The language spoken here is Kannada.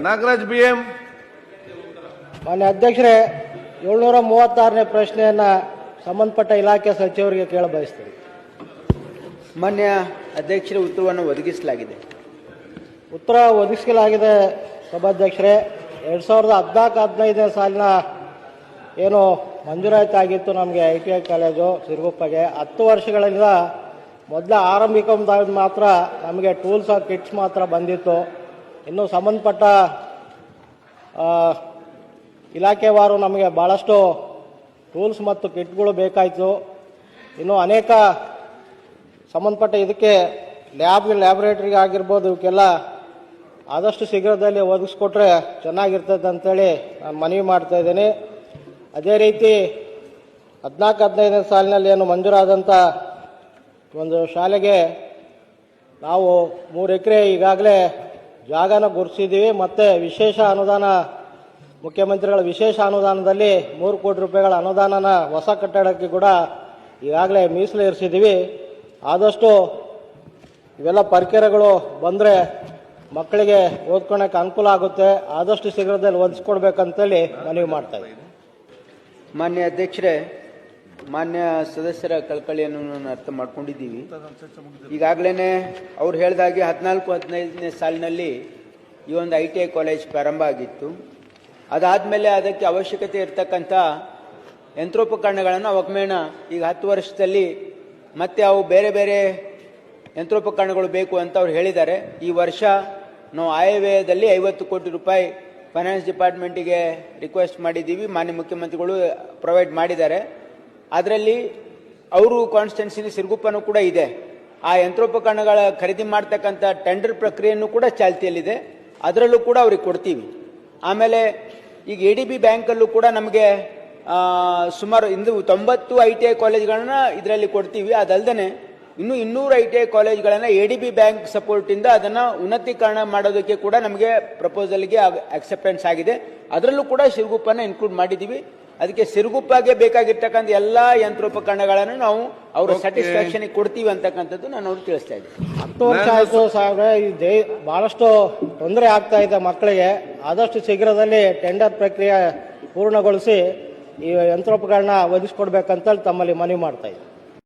ನಾಗರಾಜ್ BM. ಮಾನ್ಯ ಅಧ್ಯಕ್ಷರೇ, 736ನೇ ಪ್ರಶ್ನೆಯನ್ನ ಸಂಬಂಧಪಟ್ಟ ಇಲಾಖೆ ಸಚಿವರಿಗೆ ಕೇಳ ಬಯಸ್ತೀನಿ. ಮಾನ್ಯ ಅಧ್ಯಕ್ಷರ ಉತ್ತರವನ್ನು ಒದಗಿಸಲಾಗಿದೆ. ಉತ್ತರ ಒದಗಿಸಲಾಗಿದೆ ಸಭಾಧ್ಯಕ್ಷರೇ. 2014-15ನೇ ಸಾಲಿನ ಏನು ಮಂಜೂರಾತಿಯಾಗಿತ್ತು ನಮಗೆ ITI ಕಾಲೇಜು ಸಿರುಗುಪ್ಪಗೆ, 10 ವರ್ಷಗಳಿಂದ ಮೊದಲ ಆರಂಭಿಕ ಮಾತ್ರ ನಮಗೆ ಟೂಲ್ಸ್ ಕಿಟ್ಸ್ ಮಾತ್ರ ಬಂದಿತ್ತು. ಇನ್ನು ಸಂಬಂಧಪಟ್ಟ ಇಲಾಖೆವಾರು ನಮಗೆ ಭಾಳಷ್ಟು ಟೂಲ್ಸ್ ಮತ್ತು ಕಿಟ್ಗಳು ಬೇಕಾಯಿತು. ಇನ್ನು ಅನೇಕ ಸಂಬಂಧಪಟ್ಟ ಇದಕ್ಕೆ ಲ್ಯಾಬ್ರೇಟರಿಗೆ ಆಗಿರ್ಬೋದು, ಇವಕ್ಕೆಲ್ಲ ಆದಷ್ಟು ಶೀಘ್ರದಲ್ಲಿ ಒದಗಿಸ್ಕೊಟ್ರೆ ಚೆನ್ನಾಗಿರ್ತದೆ ಅಂತೇಳಿ ನಾನು ಮನವಿ ಮಾಡ್ತಾ ಇದ್ದೀನಿ. ಅದೇ ರೀತಿ 14-15ನೇ ಸಾಲಿನಲ್ಲಿ ಏನು ಮಂಜೂರಾದಂಥ ಒಂದು ಶಾಲೆಗೆ ನಾವು 3 ಎಕರೆ ಈಗಾಗಲೇ ಜಾಗನ ಗುರುತಿಸಿದ್ದೀವಿ. ಮತ್ತು ವಿಶೇಷ ಅನುದಾನ, ಮುಖ್ಯಮಂತ್ರಿಗಳ ವಿಶೇಷ ಅನುದಾನದಲ್ಲಿ 3 ಕೋಟಿ ರೂಪಾಯಿಗಳ ಅನುದಾನನ ಹೊಸ ಕಟ್ಟಡಕ್ಕೆ ಕೂಡ ಈಗಾಗಲೇ ಮೀಸಲು ಇರಿಸಿದ್ದೀವಿ. ಆದಷ್ಟು ಇವೆಲ್ಲ ಪರಿಕರಗಳು ಬಂದರೆ ಮಕ್ಕಳಿಗೆ ಓದ್ಕೊಳಕ್ಕೆ ಅನುಕೂಲ ಆಗುತ್ತೆ. ಆದಷ್ಟು ಶೀಘ್ರದಲ್ಲಿ ಒದಗಿಸ್ಕೊಡ್ಬೇಕಂತೇಳಿ ಮನವಿ ಮಾಡ್ತಾ ಇದ್ದೀನಿ. ಮಾನ್ಯ ಅಧ್ಯಕ್ಷರೇ, ಮಾನ್ಯ ಸದಸ್ಯರ ಕಳಕಳಿಯನ್ನು ನಾನು ಅರ್ಥ ಮಾಡ್ಕೊಂಡಿದ್ದೀವಿ. ಈಗಾಗಲೇ ಅವ್ರು ಹೇಳಿದಾಗೆ 14-15ನೇ ಸಾಲಿನಲ್ಲಿ ಈ ಒಂದು ITI ಕಾಲೇಜ್ ಪ್ರಾರಂಭ ಆಗಿತ್ತು. ಅದಾದಮೇಲೆ ಅದಕ್ಕೆ ಅವಶ್ಯಕತೆ ಇರತಕ್ಕಂಥ ಯಂತ್ರೋಪಕರಣಗಳನ್ನು ಅವಕ್ಮೇಣ ಈಗ 10 ವರ್ಷದಲ್ಲಿ ಮತ್ತೆ ಅವು ಬೇರೆ ಬೇರೆ ಯಂತ್ರೋಪಕರಣಗಳು ಬೇಕು ಅಂತ ಅವ್ರು ಹೇಳಿದ್ದಾರೆ. ಈ ವರ್ಷ ನಾವು ಆಯವ್ಯಯದಲ್ಲಿ 50 ಕೋಟಿ ರೂಪಾಯಿ ಫೈನಾನ್ಸ್ ಡಿಪಾರ್ಟ್ಮೆಂಟಿಗೆ ರಿಕ್ವೆಸ್ಟ್ ಮಾಡಿದ್ದೀವಿ. ಮಾನ್ಯ ಮುಖ್ಯಮಂತ್ರಿಗಳು ಪ್ರೊವೈಡ್ ಮಾಡಿದ್ದಾರೆ. ಅದರಲ್ಲಿ ಅವರು ಕಾನ್ಸ್ಟಿಟ್ಯೂನ್ಸಿ ಸಿರುಗುಪ್ಪನೂ ಕೂಡ ಇದೆ. ಆ ಯಂತ್ರೋಪಕರಣಗಳ ಖರೀದಿ ಮಾಡ್ತಕ್ಕಂಥ ಟೆಂಡರ್ ಪ್ರಕ್ರಿಯೆಯನ್ನು ಕೂಡ ಚಾಲ್ತಿಯಲ್ಲಿದೆ. ಅದರಲ್ಲೂ ಕೂಡ ಅವ್ರಿಗೆ ಕೊಡ್ತೀವಿ. ಆಮೇಲೆ ಈಗ ADB ಬ್ಯಾಂಕಲ್ಲೂ ಕೂಡ ನಮಗೆ ಸುಮಾರು 90 ITI ಕಾಲೇಜ್ಗಳನ್ನ ಇದರಲ್ಲಿ ಕೊಡ್ತೀವಿ. ಅದಲ್ಲದೆ ಇನ್ನು 200 ITI ಕಾಲೇಜ್ಗಳನ್ನು ADB ಬ್ಯಾಂಕ್ ಸಪೋರ್ಟಿಂದ ಅದನ್ನು ಉನ್ನತೀಕರಣ ಮಾಡೋದಕ್ಕೆ ಕೂಡ ನಮಗೆ ಪ್ರಪೋಸಲ್ಗೆ ಅಕ್ಸೆಪ್ಟೆನ್ಸ್ ಆಗಿದೆ. ಅದರಲ್ಲೂ ಕೂಡ ಸಿರುಗುಪ್ಪನ ಇನ್ಕ್ಲೂಡ್ ಮಾಡಿದ್ದೀವಿ. ಅದಕ್ಕೆ ಸಿರುಗುಪ್ಪಗೆ ಬೇಕಾಗಿರ್ತಕ್ಕಂಥ ಎಲ್ಲ ಯಂತ್ರೋಪಕರಣಗಳನ್ನು ನಾವು ಅವರ ಸ್ಯಾಟಿಸ್ಫ್ಯಾಕ್ಷನ್ ಕೊಡ್ತೀವಿ ಅಂತಕ್ಕಂಥದ್ದು ನಾನು ಅವ್ರಿಗೆ ತಿಳಿಸ್ತಾ ಇದ್ದೀನಿ. 10 ವರ್ಷ ಆಯಿತು ಸಾಹೇಬ್ರೆ, ಬಹಳಷ್ಟು ತೊಂದರೆ ಆಗ್ತಾ ಇದೆ ಮಕ್ಕಳಿಗೆ. ಆದಷ್ಟು ಶೀಘ್ರದಲ್ಲಿ ಟೆಂಡರ್ ಪ್ರಕ್ರಿಯೆ ಪೂರ್ಣಗೊಳಿಸಿ ಈ ಯಂತ್ರೋಪಕರಣ ಒದಗಿಸ್ಕೊಡ್ಬೇಕಂತ ತಮ್ಮಲ್ಲಿ ಮನವಿ ಮಾಡ್ತಾ ಇದ್ದೀನಿ.